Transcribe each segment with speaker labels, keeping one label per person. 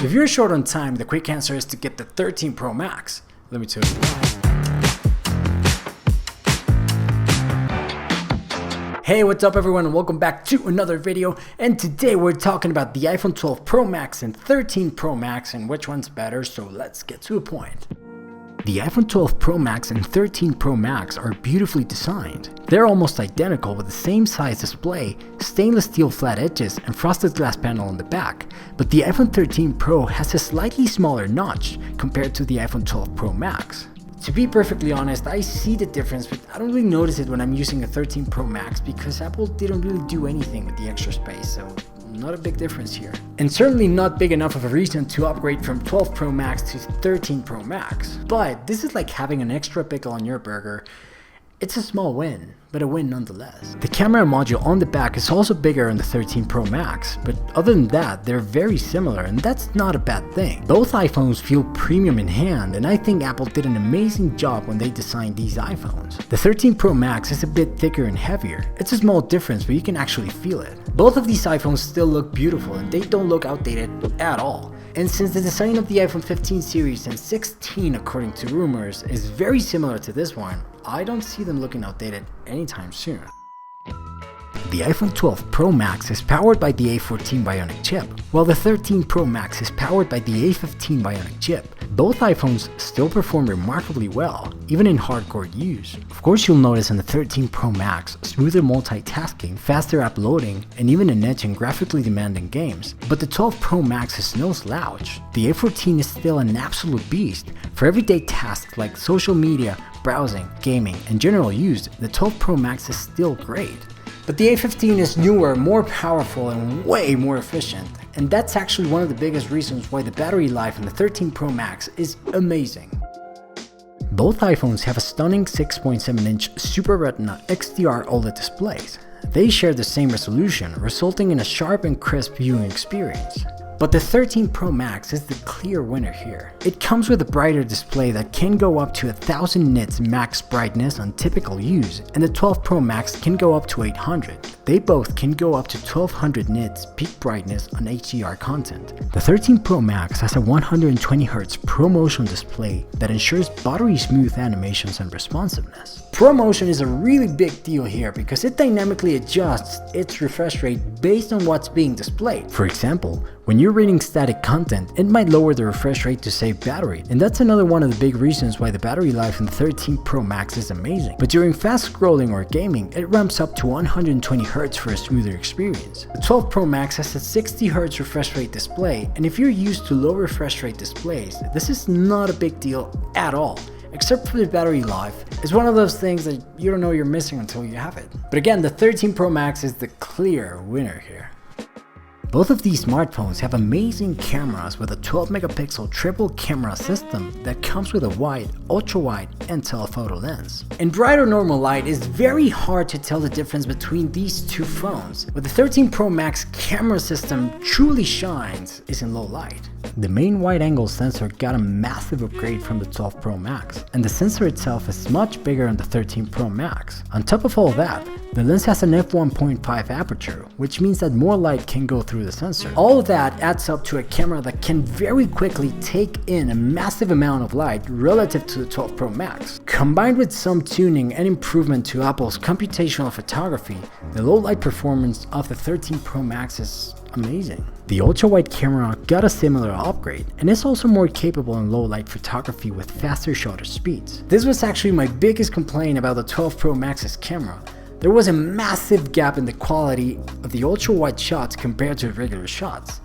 Speaker 1: If you're short on time, the quick answer is to get the 13 Pro Max. Let me tell you why. Hey, what's up everyone, and welcome back to another video. And today we're talking about the iPhone 12 Pro Max and 13 Pro Max and which one's better, so let's get to the point. The iPhone 12 Pro Max and 13 Pro Max are beautifully designed. They're almost identical with the same size display, stainless steel flat edges, and frosted glass panel on the back, but the iPhone 13 Pro has a slightly smaller notch compared to the iPhone 12 Pro Max. To be perfectly honest, I see the difference, but I don't really notice it when I'm using a 13 Pro Max because Apple didn't really do anything with the extra space, so not a big difference here. And certainly not big enough of a reason to upgrade from 12 Pro Max to 13 Pro Max. But this is like having an extra pickle on your burger. It's a small win, but a win nonetheless. The camera module on the back is also bigger on the 13 Pro Max, but other than that, they're very similar, and that's not a bad thing. Both iPhones feel premium in hand, and I think Apple did an amazing job when they designed these iPhones. The 13 Pro Max is a bit thicker and heavier. It's a small difference, but you can actually feel it. Both of these iPhones still look beautiful, and they don't look outdated at all. And since the design of the iPhone 15 series and 16, according to rumors, is very similar to this one, I don't see them looking outdated anytime soon. The iPhone 12 Pro Max is powered by the A14 Bionic chip, while the 13 Pro Max is powered by the A15 Bionic chip. Both iPhones still perform remarkably well, even in hardcore use. Of course, you'll notice in the 13 Pro Max smoother multitasking, faster app loading, and even an edge in graphically demanding games. But the 12 Pro Max is no slouch. The A14 is still an absolute beast. For everyday tasks like social media, browsing, gaming, and general use, the 12 Pro Max is still great. But the A15 is newer, more powerful, and way more efficient. And that's actually one of the biggest reasons why the battery life in the 13 Pro Max is amazing. Both iPhones have a stunning 6.7-inch Super Retina XDR OLED displays. They share the same resolution, resulting in a sharp and crisp viewing experience. But the 13 Pro Max is the clear winner here. It comes with a brighter display that can go up to 1000 nits max brightness on typical use, and the 12 Pro Max can go up to 800. They both can go up to 1200 nits peak brightness on HDR content. The 13 Pro Max has a 120Hz ProMotion display that ensures buttery smooth animations and responsiveness. ProMotion is a really big deal here because it dynamically adjusts its refresh rate based on what's being displayed. For example, when you're reading static content, it might lower the refresh rate to save battery, and that's another one of the big reasons why the battery life in the 13 Pro Max is amazing. But during fast scrolling or gaming, it ramps up to 120Hz for a smoother experience. The 12 Pro Max has a 60Hz refresh rate display, and if you're used to low refresh rate displays, this is not a big deal at all. Except for the battery life. It's one of those things that you don't know you're missing until you have it. But again, the 13 Pro Max is the clear winner here. Both of these smartphones have amazing cameras with a 12 megapixel triple camera system that comes with a wide, ultra wide, and telephoto lens. In bright or normal light, it's very hard to tell the difference between these two phones, but the 13 Pro Max camera system truly shines is in low light. The main wide-angle sensor got a massive upgrade from the 12 Pro Max, and the sensor itself is much bigger on the 13 Pro Max. On top of all that, the lens has an f1.5 aperture, which means that more light can go through the sensor. All of that adds up to a camera that can very quickly take in a massive amount of light relative to the 12 Pro Max. Combined with some tuning and improvement to Apple's computational photography, the low light performance of the 13 Pro Max is amazing. The ultra-wide camera got a similar upgrade and is also more capable in low-light photography with faster shutter speeds. This was actually my biggest complaint about the 12 Pro Max's camera. There was a massive gap in the quality of the ultra-wide shots compared to regular shots,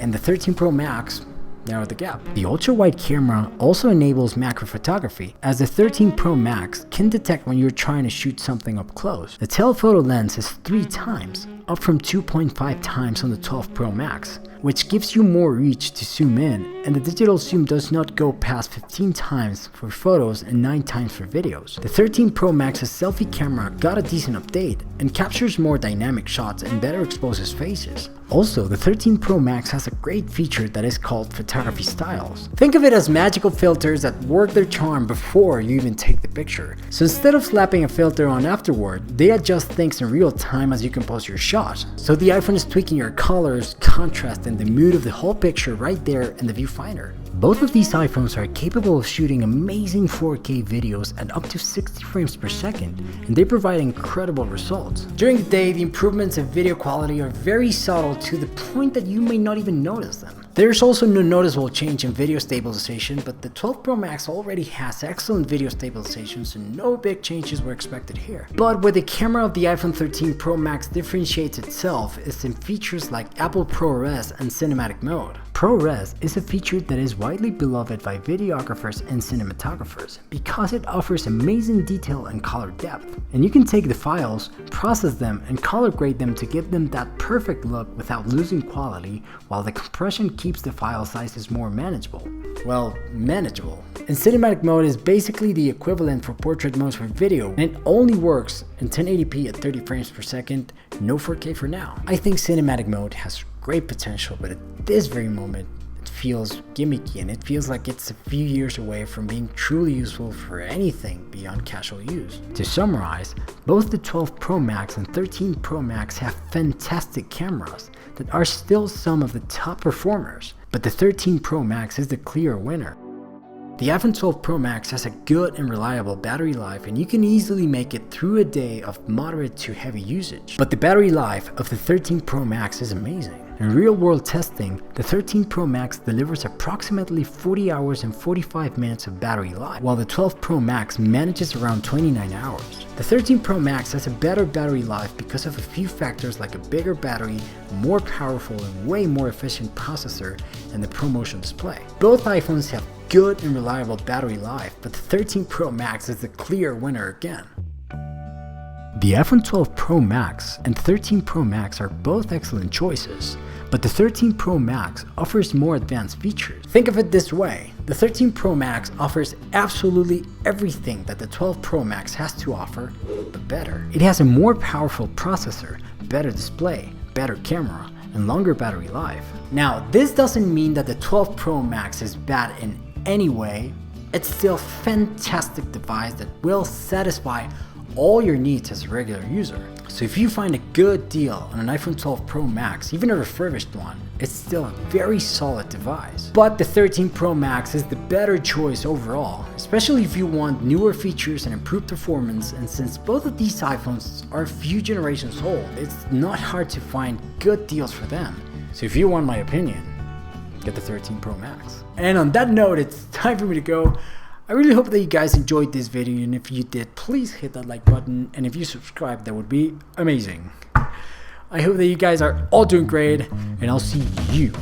Speaker 1: and the 13 Pro Max narrowed the gap. The ultra-wide camera also enables macro photography, as the 13 Pro Max can detect when you're trying to shoot something up close. The telephoto lens is 3 times, up from 2.5 times on the 12 Pro Max, which gives you more reach to zoom in, and the digital zoom does not go past 15 times for photos and 9 times for videos. The 13 Pro Max's selfie camera got a decent update and captures more dynamic shots and better exposes faces. Also, the 13 Pro Max has a great feature that is called photography styles. Think of it as magical filters that work their charm before you even take the picture. So instead of slapping a filter on afterward, they adjust things in real time as you compose your shot. So the iPhone is tweaking your colors, contrast, and and the mood of the whole picture right there in the viewfinder. Both of these iPhones are capable of shooting amazing 4K videos at up to 60 frames per second, and they provide incredible results. During the day, the improvements in video quality are very subtle to the point that you may not even notice them. There's also no noticeable change in video stabilization, but the 12 Pro Max already has excellent video stabilization, so no big changes were expected here. But where the camera of the iPhone 13 Pro Max differentiates itself is in features like Apple ProRes and Cinematic Mode. ProRes is a feature that is widely beloved by videographers and cinematographers because it offers amazing detail and color depth. And you can take the files, process them, and color grade them to give them that perfect look without losing quality, while the compression keeps the file sizes more manageable. Well, manageable. And Cinematic Mode is basically the equivalent for portrait mode for video, and it only works in 1080p at 30 frames per second, no 4K for now. I think Cinematic Mode has great potential, but at this very moment, it feels gimmicky and it feels like it's a few years away from being truly useful for anything beyond casual use. To summarize, both the 12 Pro Max and 13 Pro Max have fantastic cameras that are still some of the top performers, but the 13 Pro Max is the clear winner. The iPhone 12 Pro Max has a good and reliable battery life, and you can easily make it through a day of moderate to heavy usage. But the battery life of the 13 Pro Max is amazing. In real-world testing, the 13 Pro Max delivers approximately 40 hours and 45 minutes of battery life, while the 12 Pro Max manages around 29 hours. The 13 Pro Max has a better battery life because of a few factors like a bigger battery, more powerful and way more efficient processor, and the ProMotion display. Both iPhones have good and reliable battery life, but the 13 Pro Max is the clear winner again. The iPhone 12 Pro Max and 13 Pro Max are both excellent choices, but the 13 Pro Max offers more advanced features. Think of it this way, the 13 Pro Max offers absolutely everything that the 12 Pro Max has to offer, but better. It has a more powerful processor, better display, better camera, and longer battery life. Now, this doesn't mean that the 12 Pro Max is bad in any way. It's still a fantastic device that will satisfy all your needs as a regular user. So if you find a good deal on an iPhone 12 Pro Max, even a refurbished one, it's still a very solid device. But the 13 Pro Max is the better choice overall, especially if you want newer features and improved performance, and since both of these iPhones are a few generations old, it's not hard to find good deals for them. So if you want my opinion, get the 13 Pro Max. And on that note, it's time for me to go. I really hope that you guys enjoyed this video, and if you did, please hit that like button, and if you subscribe, that would be amazing. I hope that you guys are all doing great, and I'll see you